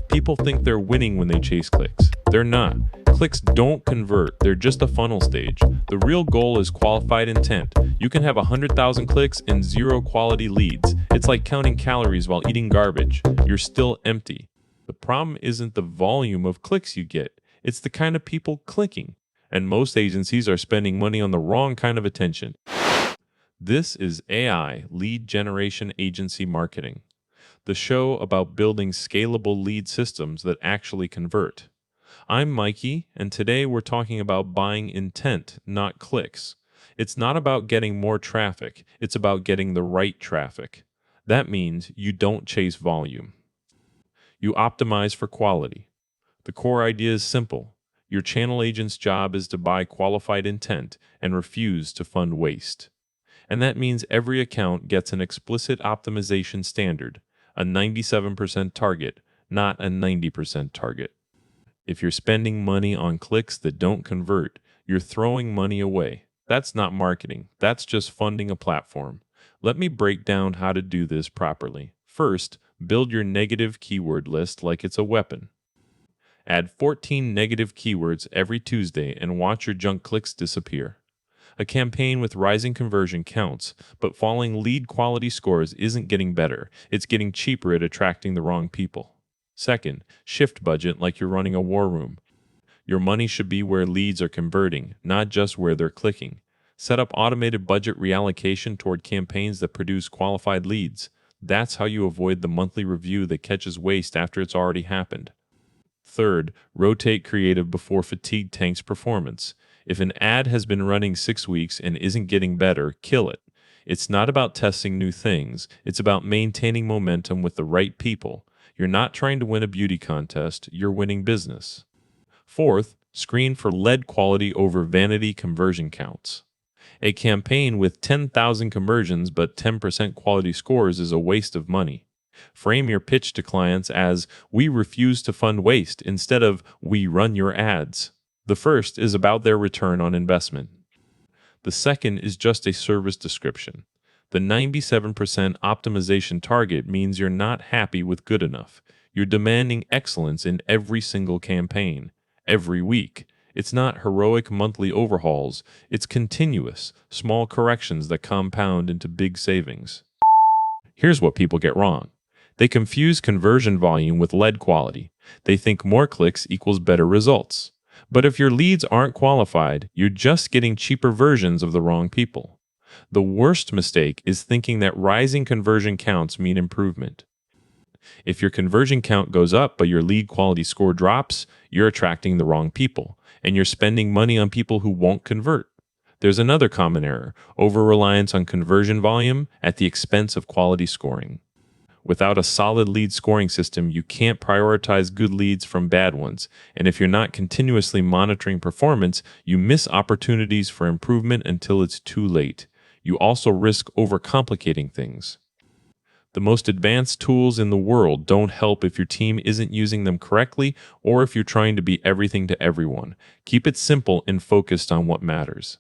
People think they're winning when they chase clicks. They're not. Clicks don't convert, they're just a funnel stage. The real goal is qualified intent. You can have 100,000 clicks and zero quality leads. It's like counting calories while eating garbage. You're still empty. The problem isn't the volume of clicks you get, it's the kind of people clicking. And most agencies are spending money on the wrong kind of attention. This is AI, Lead Generation Agency Marketing, the show about building scalable lead systems that actually convert. I'm Mikey, and today we're talking about buying intent, not clicks. It's not about getting more traffic, it's about getting the right traffic. That means you don't chase volume. You optimize for quality. The core idea is simple. Your channel agent's job is to buy qualified intent and refuse to fund waste. And that means every account gets an explicit optimization standard, a 97% target, not a 90% target. If you're spending money on clicks that don't convert, you're throwing money away. That's not marketing. That's just funding a platform. Let me break down how to do this properly. First, build your negative keyword list like it's a weapon. Add 14 negative keywords every Tuesday and watch your junk clicks disappear. A campaign with rising conversion counts, but falling lead quality scores isn't getting better. It's getting cheaper at attracting the wrong people. Second, shift budget like you're running a war room. Your money should be where leads are converting, not just where they're clicking. Set up automated budget reallocation toward campaigns that produce qualified leads. That's how you avoid the monthly review that catches waste after it's already happened. Third, rotate creative before fatigue tanks performance. If an ad has been running 6 weeks and isn't getting better, kill it. It's not about testing new things. It's about maintaining momentum with the right people. You're not trying to win a beauty contest, you're winning business. Fourth, screen for lead quality over vanity conversion counts. A campaign with 10,000 conversions but 10% quality scores is a waste of money. Frame your pitch to clients as, "We refuse to fund waste," instead of, "We run your ads." The first is about their return on investment. The second is just a service description. The 97% optimization target means you're not happy with good enough. You're demanding excellence in every single campaign, every week. It's not heroic monthly overhauls. It's continuous, small corrections that compound into big savings. Here's what people get wrong. They confuse conversion volume with lead quality. They think more clicks equals better results. But if your leads aren't qualified, you're just getting cheaper versions of the wrong people. The worst mistake is thinking that rising conversion counts mean improvement. If your conversion count goes up but your lead quality score drops, you're attracting the wrong people, and you're spending money on people who won't convert. There's another common error, over-reliance on conversion volume at the expense of quality scoring. Without a solid lead scoring system, you can't prioritize good leads from bad ones, and if you're not continuously monitoring performance, you miss opportunities for improvement until it's too late. You also risk overcomplicating things. The most advanced tools in the world don't help if your team isn't using them correctly or if you're trying to be everything to everyone. Keep it simple and focused on what matters.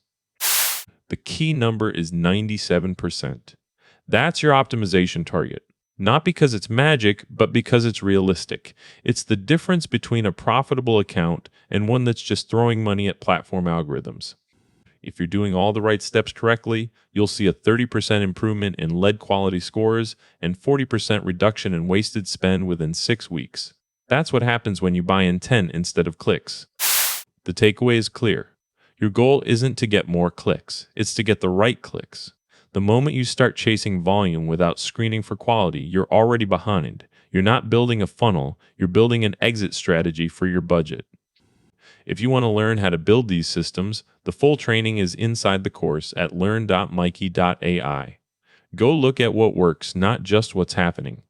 The key number is 97%. That's your optimization target. Not because it's magic, but because it's realistic. It's the difference between a profitable account and one that's just throwing money at platform algorithms. If you're doing all the right steps correctly, you'll see a 30% improvement in lead quality scores and 40% reduction in wasted spend within 6 weeks. That's what happens when you buy intent instead of clicks. The takeaway is clear. Your goal isn't to get more clicks, it's to get the right clicks. The moment you start chasing volume without screening for quality, you're already behind. You're not building a funnel, you're building an exit strategy for your budget. If you want to learn how to build these systems, the full training is inside the course at learn.mikey.ai. Go look at what works, not just what's happening.